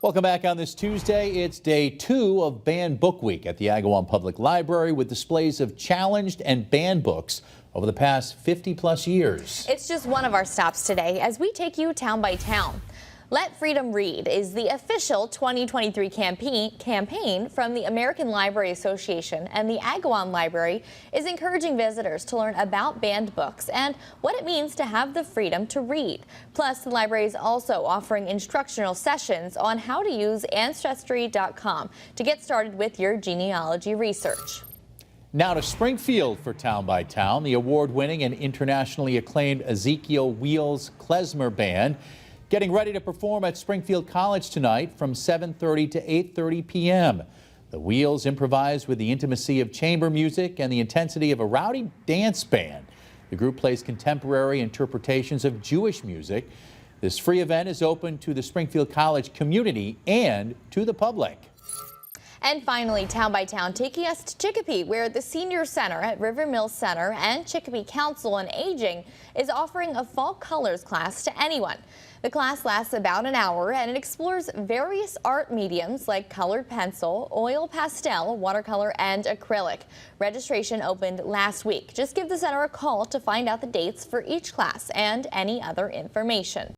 Welcome back on this Tuesday. It's day 2 of Banned Book Week at the Agawam Public Library with displays of challenged and banned books over the past 50-plus years. It's just one of our stops today as we take you town by town. Let Freedom Read is the official 2023 campaign from the American Library Association, and the Agawam Library is encouraging visitors to learn about banned books and what it means to have the freedom to read. Plus, the library is also offering instructional sessions on how to use Ancestry.com to get started with your genealogy research. Now to Springfield for Town by Town. The award-winning and internationally acclaimed Ezekiel Wheels Klezmer Band getting ready to perform at Springfield College tonight from 7:30 to 8:30 p.m. The Wheels improvise with the intimacy of chamber music and the intensity of a rowdy dance band. The group plays contemporary interpretations of Jewish music. This free event is open to the Springfield College community and to the public. And finally, Town by Town, taking us to Chicopee, where the Senior Center at River Mills Center and Chicopee Council on Aging is offering a fall colors class to anyone. The class lasts about an hour and it explores various art mediums like colored pencil, oil pastel, watercolor, and acrylic. Registration opened last week. Just give the center a call to find out the dates for each class and any other information.